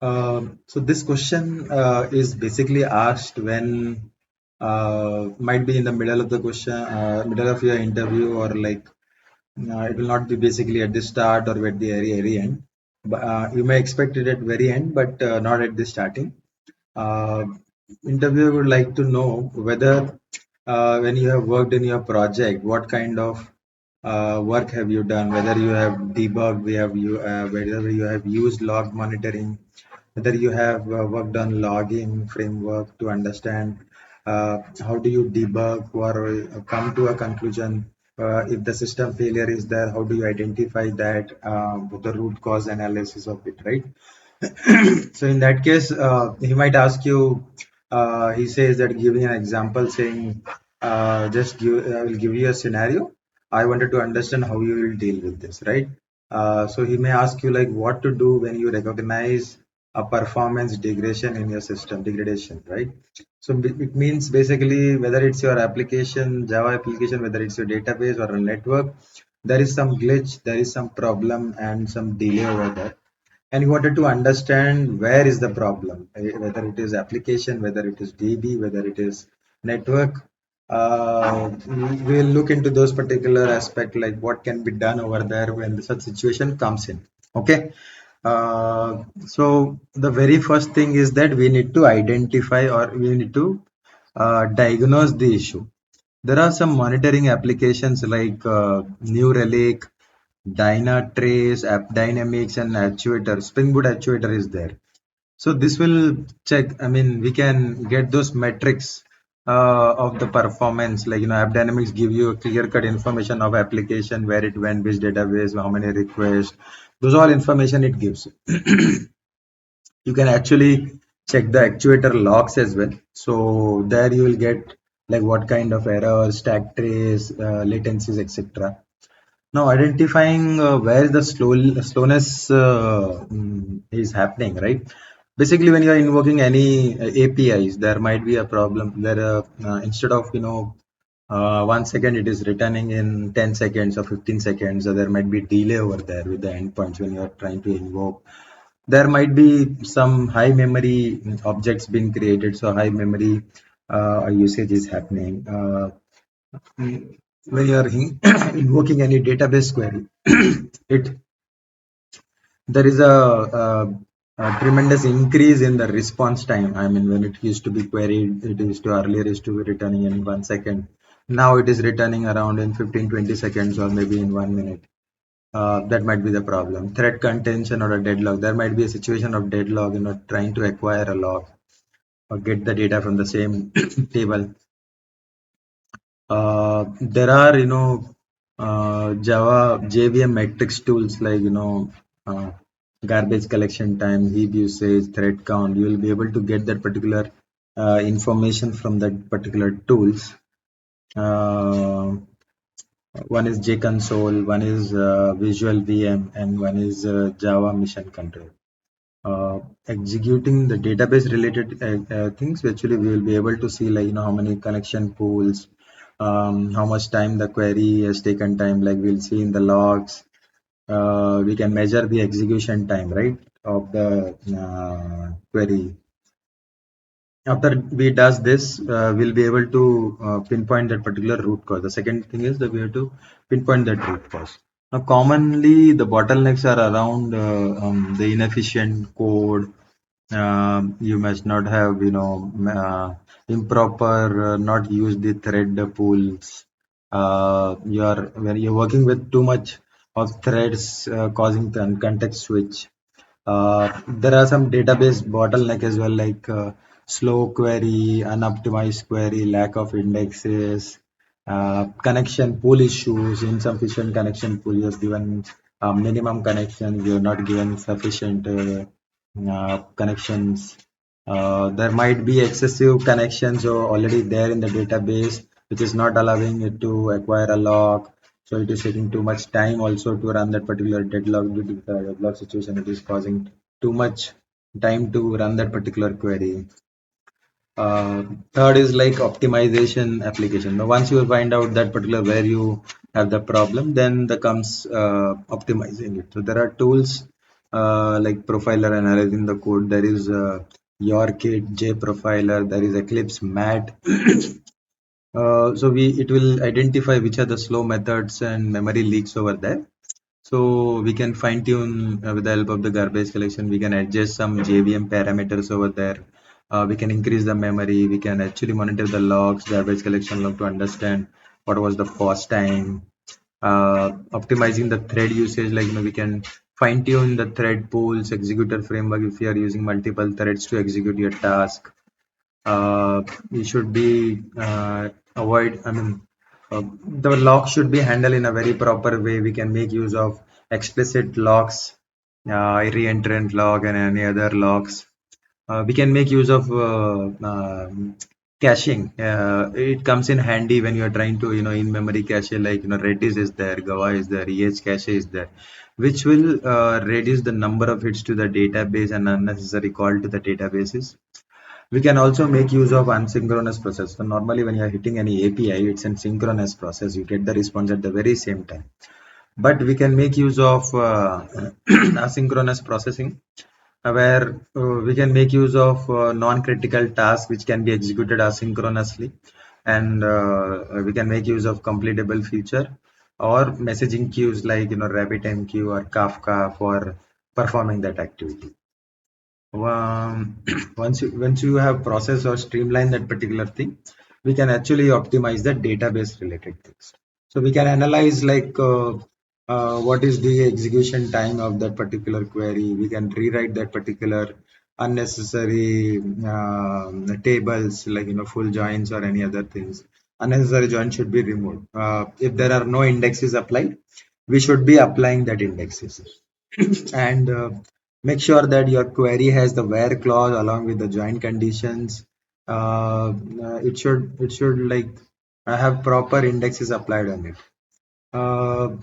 So this question is basically asked when might be in the middle of the question, middle of your interview, or like it will not be basically at the start or at the very end. But you may expect it at very end, but not at the starting. Uh, Interviewer would like to know whether when you have worked in your project, what kind of work have you done? Whether you have debugged, whether you have used log monitoring, whether you have worked on logging framework to understand how do you debug or come to a conclusion if the system failure is there, how do you identify that with the root cause analysis of it, right? So in that case, he might ask you, he says that giving an example saying, I will give you a scenario. I wanted to understand how you will deal with this, right? So he may ask you like what to do when you recognize a performance degradation, right? So it means basically whether it's your application, Java application, whether it's your database or a network, there is some glitch, there is some problem and some delay over there, and you wanted to understand where is the problem, whether it is application, whether it is DB, whether it is network. We'll look into those particular aspect, like what can be done over there when such situation comes in. Okay. So the very first thing is that we need to identify, or we need to diagnose the issue. There are some monitoring applications like New Relic, Dynatrace, App Dynamics, and Actuator. Spring Boot Actuator is there. So this will check. I mean, we can get those metrics of the performance. Like App Dynamics give you a clear-cut information of application, where it went, which database, how many requests. Those all information it gives. You can actually check the actuator logs as well. So there you will get like what kind of errors, stack trace, latencies, etc. Now, identifying where the slowness is happening, right? Basically, when you are invoking any APIs, there might be a problem. There, instead of 1 second, it is returning in 10 seconds or 15 seconds. So there might be delay over there with the endpoints when you are trying to invoke. There might be some high memory objects being created, so high memory usage is happening. When you are invoking any database query, it there is a tremendous increase in the response time. I mean, when it used to be queried, it used to earlier used to be returning in 1 second. Now it is returning around in 15-20 seconds or maybe in 1 minute. That might be the problem. Thread contention or a deadlock. There might be a situation of deadlock, trying to acquire a log or get the data from the same table. There are, Java JVM metrics tools like, garbage collection time, heap usage, thread count. You will be able to get that particular information from that particular tools. One is JConsole, one is Visual VM, and one is Java Mission Control. Executing the database related things, actually we will be able to see like how many connection pools, how much time the query has taken time, like we'll see in the logs. We can measure the execution time, right, of the query. After we does this, we'll be able to pinpoint that particular root cause. The second thing is that we have to pinpoint that root cause. Now, commonly the bottlenecks are around the inefficient code. You must not have, improper, not use the thread pools. When you're working with too much of threads, causing context switch. There are some database bottleneck as well, like slow query, unoptimized query, lack of indexes, connection pool issues, insufficient connection pool. You have given minimum connections, you have not given sufficient connections. There might be excessive connections already there in the database, which is not allowing it to acquire a log. So it is taking too much time also to run that particular deadlock. Due to the deadlock situation, it is causing too much time to run that particular query. Third is like optimization application. Now, once you find out that particular where you have the problem, then the comes optimizing it. So there are tools like profiler analyzing the code. There is your kit, J profiler. There is Eclipse Mat. So it will identify which are the slow methods and memory leaks over there. So we can fine tune with the help of the garbage collection. We can adjust some JVM parameters over there. We can increase the memory. We can actually monitor the logs, garbage collection log to understand what was the pause time. Optimizing the thread usage, like we can fine tune the thread pools, executor framework if you are using multiple threads to execute your task. We should be avoid. I mean, the lock should be handled in a very proper way. We can make use of explicit locks, reentrant lock, and any other locks. We can make use of caching. It comes in handy when you are trying to, in-memory cache, like, Redis is there, Gava is there, cache is there, which will reduce the number of hits to the database and unnecessary call to the databases. We can also make use of asynchronous process. So normally when you are hitting any API, it's a synchronous process. You get the response at the very same time. But we can make use of asynchronous processing, where we can make use of non-critical tasks which can be executed asynchronously, and we can make use of completable feature or messaging queues like RabbitMQ or Kafka for performing that activity. Once you have processed or streamlined that particular thing, we can actually optimize the database related things. So we can analyze like what is the execution time of that particular query. We can rewrite that particular unnecessary tables, like full joins or any other things. Unnecessary join should be removed. If there are no indexes applied, we should be applying that indexes. And make sure that your query has the where clause along with the join conditions. It should like have proper indexes applied on it.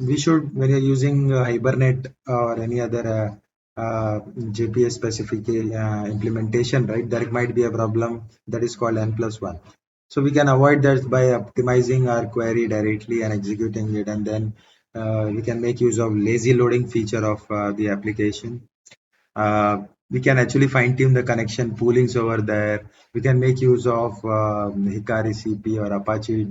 We should, when you're using Hibernate or any other JPA specific implementation, right, there might be a problem that is called n+1. So we can avoid that by optimizing our query directly and executing it, and then we can make use of lazy loading feature of the application. We can actually fine tune the connection poolings over there. We can make use of Hikari CP or Apache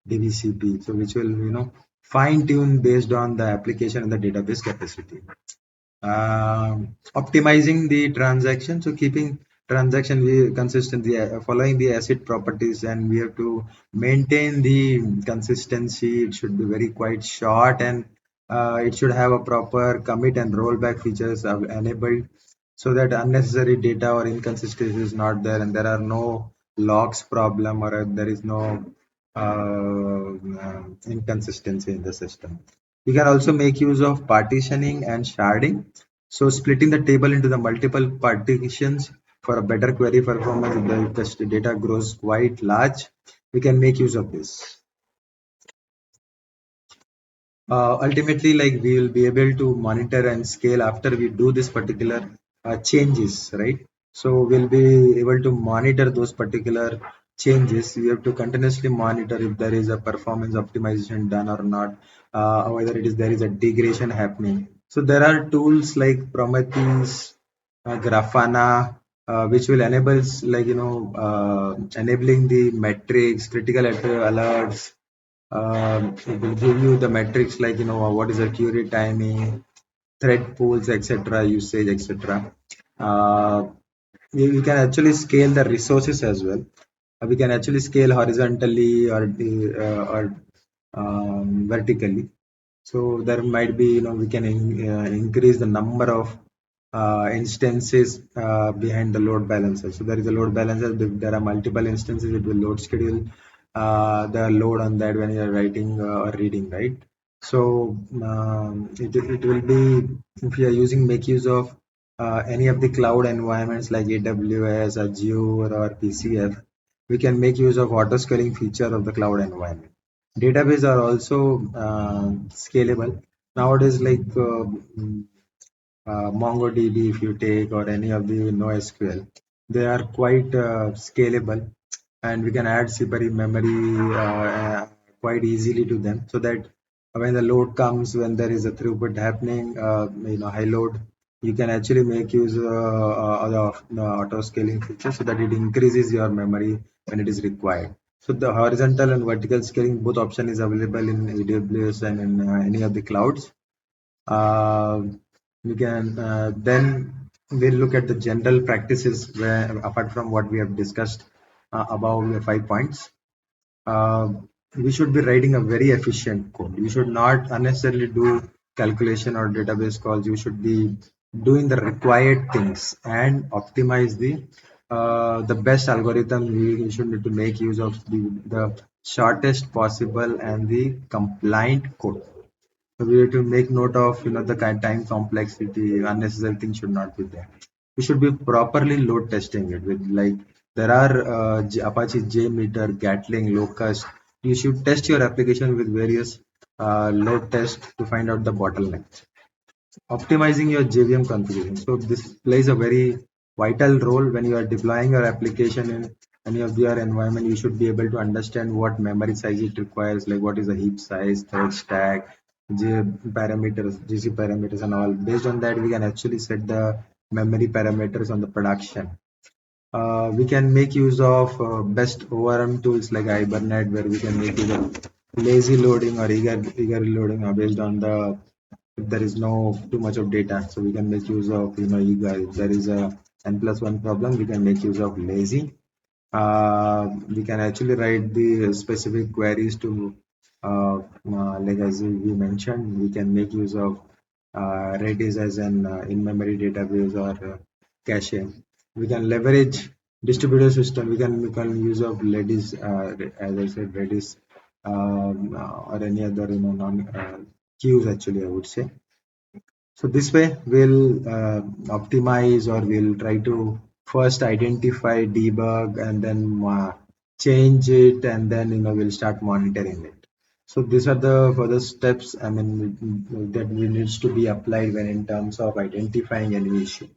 DVCP, so which will fine tune based on the application and the database capacity. Optimizing the transaction, so keeping transaction consistent, following the asset properties, and we have to maintain the consistency. It should be very quite short, and it should have a proper commit and rollback features enabled, so that unnecessary data or inconsistency is not there, and there are no logs problem, or there is no inconsistency in the system. We can also make use of partitioning and sharding. So splitting the table into the multiple partitions for a better query performance. If the data grows quite large, we can make use of this. Ultimately, like, we will be able to monitor and scale after we do this particular changes, right? So we'll be able to monitor those particular changes. We have to continuously monitor if there is a performance optimization done or not, whether there is a degradation happening. So there are tools like Prometheus, Grafana, which will enable, like, enabling the metrics, critical alerts. It will give you the metrics like, what is the query timing, thread pools, etc., usage, etc. We can actually scale the resources as well. We can actually scale horizontally or vertically. So there might be, we can increase the number of instances behind the load balancer. So there is a load balancer. If there are multiple instances, it will load schedule the load on that when you are writing or reading, right? So it will be, if you are using, make use of any of the cloud environments like AWS, Azure, or PCF, we can make use of auto scaling feature of the cloud environment. Database are also scalable nowadays, like MongoDB, if you take, or any of the NoSQL, they are quite scalable, and we can add separate memory quite easily to them, so that when the load comes, when there is a throughput happening, high load, you can actually make use of the auto scaling feature so that it increases your memory when it is required. So the horizontal and vertical scaling both option is available in AWS and in any of the clouds. Uh, we can then we'll look at the general practices where apart from what we have discussed above the 5 points. uh, we should be writing a very efficient code. We should not unnecessarily do calculation or database calls. You should be doing the required things and optimize the best algorithm. We should need to make use of the shortest possible and the compliant code. So we have to make note of the kind time complexity, unnecessary things should not be there. We should be properly load testing it with like there are Apache JMeter, Gatling, Locust. You should test your application with various load tests to find out the bottlenecks. Optimizing your JVM configuration. So this plays a very vital role when you are deploying your application in any of your environment. You should be able to understand what memory size it requires, like what is the heap size, thread stack, parameters, GC parameters, and all. Based on that, we can actually set the memory parameters on the production. We can make use of best ORM tools like Hibernate, where we can make either lazy loading or eager loading based on the if there is no too much of data. So we can make use of eager. If there is a n+1 problem, we can make use of lazy. We can actually write the specific queries to like as we mentioned, we can make use of Redis as an in-memory database or cache. We can leverage distributed system. We can use of Redis, as I said, Redis or any other non queues actually I would say. So this way we'll optimize or we'll try to first identify, debug, and then change it, and then we'll start monitoring it. So these are the further steps. I mean that we needs to be applied when in terms of identifying any issue.